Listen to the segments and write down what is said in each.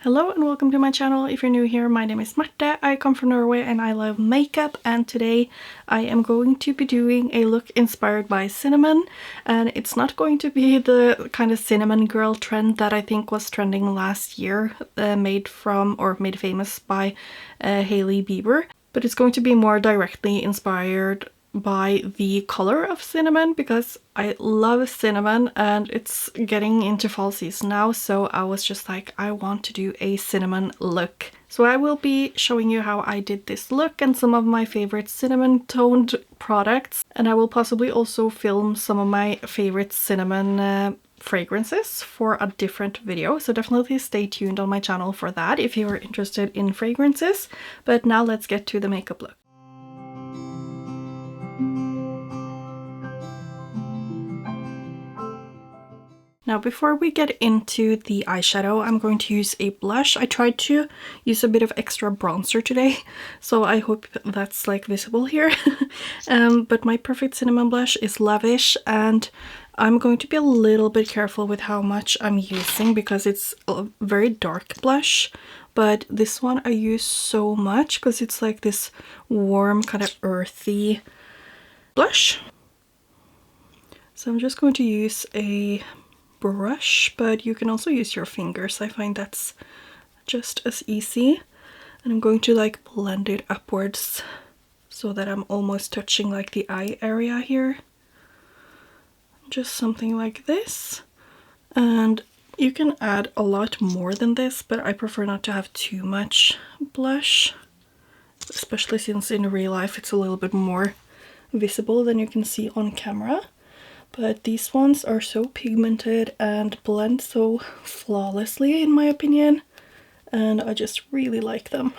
Hello and welcome to my channel. If you're new here, my name is Mekka, I come from Norway and I love makeup, and today I am going to be doing a look inspired by cinnamon, and it's not going to be the kind of cinnamon girl trend that I think was trending last year, made famous by Hailey Bieber, but it's going to be more directly inspired by the color of cinnamon because I love cinnamon and it's getting into fall season now, so I was just like, I want to do a cinnamon look. So I will be showing you how I did this look and some of my favorite cinnamon toned products, and I will possibly also film some of my favorite cinnamon fragrances for a different video, so definitely stay tuned on my channel for that if you are interested in fragrances. But now let's get to the makeup look. Now before we get into the eyeshadow, I'm going to use a blush. I tried to use a bit of extra bronzer today, so I hope that's like visible here. But my perfect cinnamon blush is Lavish, and I'm going to be a little bit careful with how much I'm using because it's a very dark blush. But this one I use so much because it's like this warm kind of earthy blush. So I'm just going to use a brush, but you can also use your fingers. I find that's just as easy. And I'm going to like blend it upwards so that I'm almost touching like the eye area here. Just something like this. And you can add a lot more than this, but I prefer not to have too much blush, especially since in real life it's a little bit more visible than you can see on camera. But these ones are so pigmented and blend so flawlessly in my opinion, and I just really like them.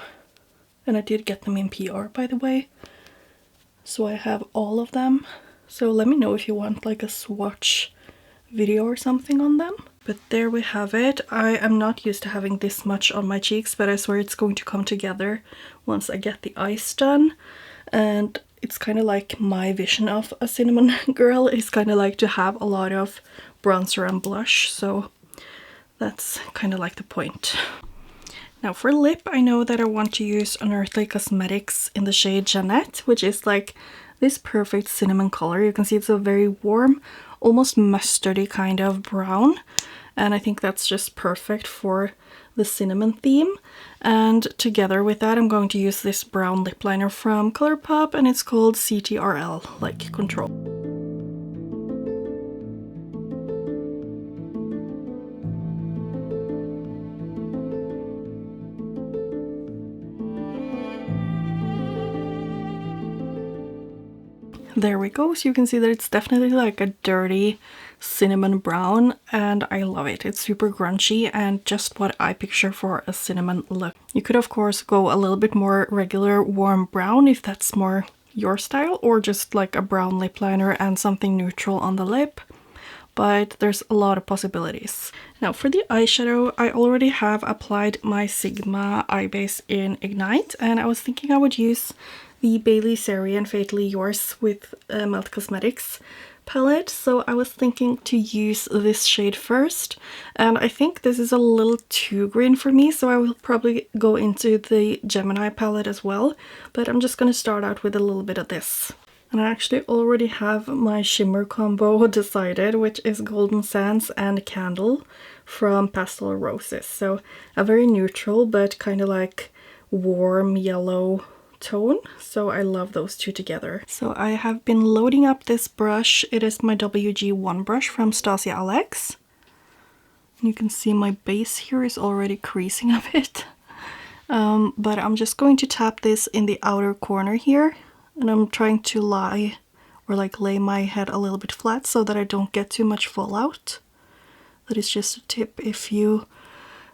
And I did get them in PR, by the way, so I have all of them. So let me know if you want like a swatch video or something on them. But there we have it. I am not used to having this much on my cheeks, but I swear it's going to come together once I get the eyes done. And it's kind of like my vision of a cinnamon girl is kind of like to have a lot of bronzer and blush, so that's kind of like the point. Now for lip, I know that I want to use Unearthly Cosmetics in the shade Jeanette, which is like this perfect cinnamon color. You can see it's a very warm, almost mustardy kind of brown, and I think that's just perfect for the cinnamon theme. And together with that, I'm going to use this brown lip liner from Colourpop, and it's called CTRL, like control. There we go. So you can see that it's definitely like a dirty cinnamon brown, and I love it. It's super grungy and just what I picture for a cinnamon look. You could of course go a little bit more regular warm brown if that's more your style, or just like a brown lip liner and something neutral on the lip, but there's a lot of possibilities. Now for the eyeshadow, I already have applied my Sigma eye base in Ignite, and I was thinking I would use the Bailey Sari and Fatally Yours with Melt Cosmetics palette. So I was thinking to use this shade first, and I think this is a little too green for me, so I will probably go into the Gemini palette as well, but I'm just going to start out with a little bit of this. And I actually already have my shimmer combo decided, which is Golden Sands and Candle from Pastel Roses. So a very neutral but kind of like warm yellow tone, so I love those two together. So I have been loading up this brush. It is my WG1 brush from Stasia Alex. You can see my base here is already creasing a bit, but I'm just going to tap this in the outer corner here, and I'm trying to lay my head a little bit flat so that I don't get too much fallout. That is just a tip if you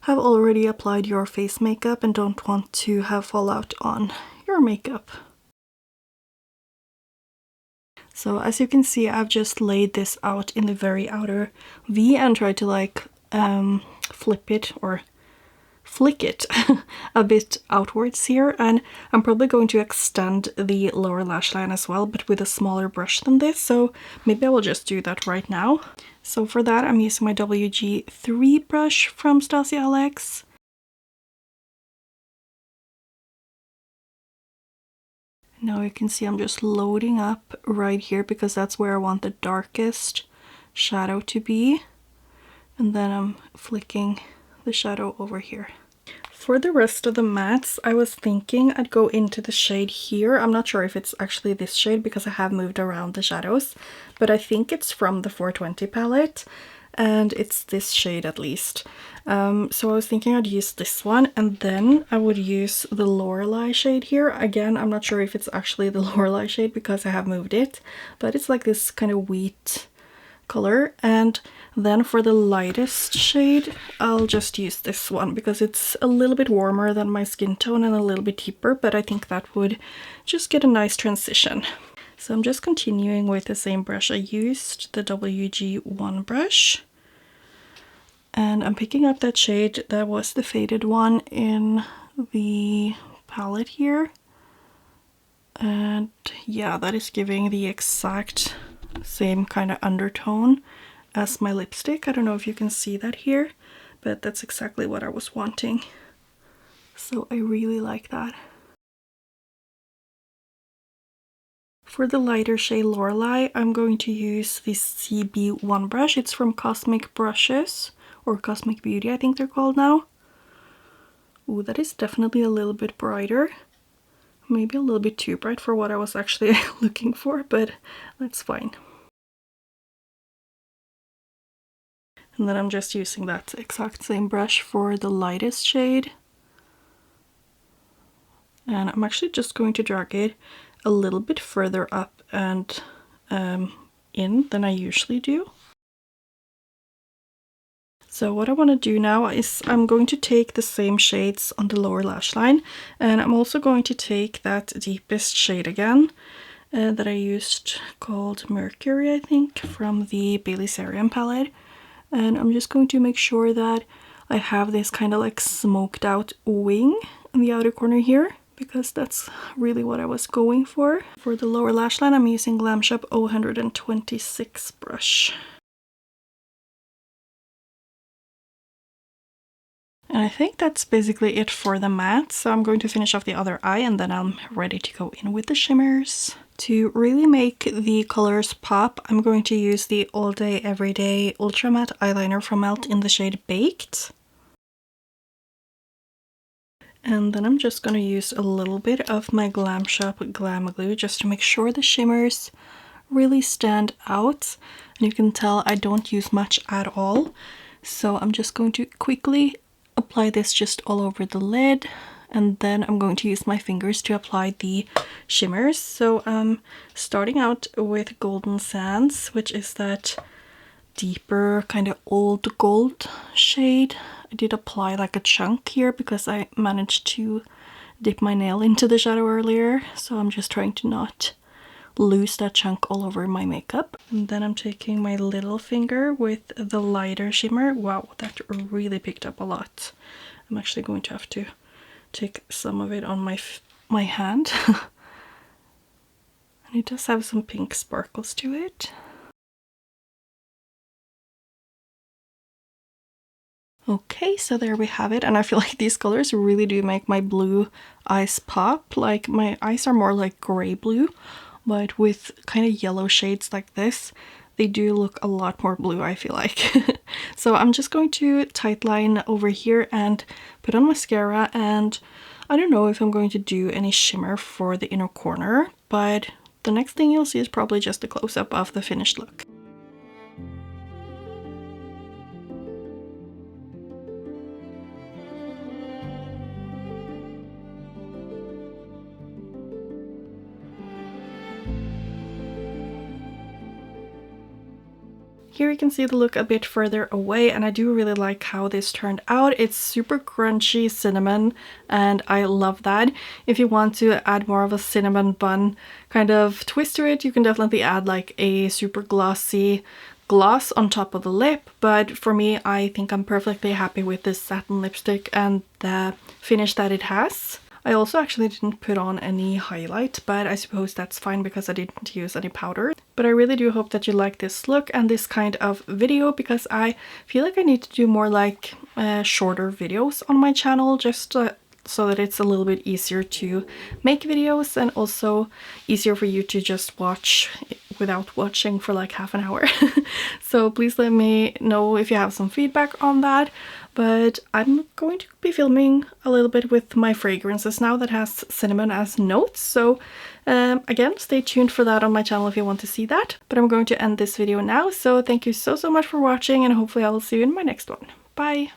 have already applied your face makeup and don't want to have fallout on your makeup. So as you can see, I've just laid this out in the very outer V and tried to like flip it or flick it a bit outwards here, and I'm probably going to extend the lower lash line as well, but with a smaller brush than this, so maybe I will just do that right now. So for that I'm using my WG3 brush from Stasia Alex. Now you can see I'm just loading up right here because that's where I want the darkest shadow to be. And then I'm flicking the shadow over here. For the rest of the mattes, I was thinking I'd go into the shade here. I'm not sure if it's actually this shade because I have moved around the shadows, but I think it's from the 420 palette, and it's this shade at least. So I was thinking I'd use this one, and then I would use the Lorelei shade here. Again, I'm not sure if it's actually the Lorelei shade because I have moved it, but it's like this kind of wheat color. And then for the lightest shade, I'll just use this one because it's a little bit warmer than my skin tone and a little bit deeper, but I think that would just get a nice transition. So I'm just continuing with the same brush I used, the WG1 brush. And I'm picking up that shade that was the faded one in the palette here. And yeah, that is giving the exact same kind of undertone as my lipstick. I don't know if you can see that here, but that's exactly what I was wanting. So I really like that. For the lighter shade Lorelei, I'm going to use this CB1 brush. It's from Cosmic Brushes, or Cosmic Beauty I think they're called now. Ooh, that is definitely a little bit brighter. Maybe a little bit too bright for what I was actually looking for, but that's fine. And then I'm just using that exact same brush for the lightest shade. And I'm actually just going to drag it a little bit further up and in than I usually do. So what I want to do now is I'm going to take the same shades on the lower lash line, and I'm also going to take that deepest shade again that I used, called Mercury I think, from the Bailey Sarian palette. And I'm just going to make sure that I have this kind of like smoked out wing in the outer corner here, because that's really what I was going for. For the lower lash line, I'm using Glam Shop 026 brush. And I think that's basically it for the matte. So I'm going to finish off the other eye and then I'm ready to go in with the shimmers. To really make the colors pop, I'm going to use the All Day Everyday Ultra Matte Eyeliner from Melt in the shade Baked. And then I'm just going to use a little bit of my Glam Shop Glam Glue just to make sure the shimmers really stand out. And you can tell I don't use much at all. So I'm just going to quickly apply this just all over the lid, and then I'm going to use my fingers to apply the shimmers. So I'm starting out with Golden Sands, which is that deeper kind of old gold shade. I did apply like a chunk here because I managed to dip my nail into the shadow earlier, so I'm just trying to not lose that chunk all over my makeup. And then I'm taking my little finger with the lighter shimmer. Wow, that really picked up a lot. I'm actually going to have to take some of it on my hand. And it does have some pink sparkles to it. Okay, so there we have it, and I feel like these colors really do make my blue eyes pop. Like, my eyes are more like gray blue, but with kind of yellow shades like this, they do look a lot more blue, I feel like. So I'm just going to tightline over here and put on mascara, and I don't know if I'm going to do any shimmer for the inner corner, but the next thing you'll see is probably just a close-up of the finished look. Here you can see the look a bit further away, and I do really like how this turned out. It's super crunchy cinnamon, and I love that. If you want to add more of a cinnamon bun kind of twist to it, you can definitely add like a super glossy gloss on top of the lip, but for me, I think I'm perfectly happy with this satin lipstick and the finish that it has. I also actually didn't put on any highlight, but I suppose that's fine because I didn't use any powder. But I really do hope that you like this look and this kind of video, because I feel like I need to do more like shorter videos on my channel, just so that it's a little bit easier to make videos and also easier for you to just watch without watching for like half an hour. So please let me know if you have some feedback on that. But I'm going to be filming a little bit with my fragrances now that has cinnamon as notes. So again, stay tuned for that on my channel if you want to see that. But I'm going to end this video now. So thank you so much for watching, and hopefully I will see you in my next one. Bye!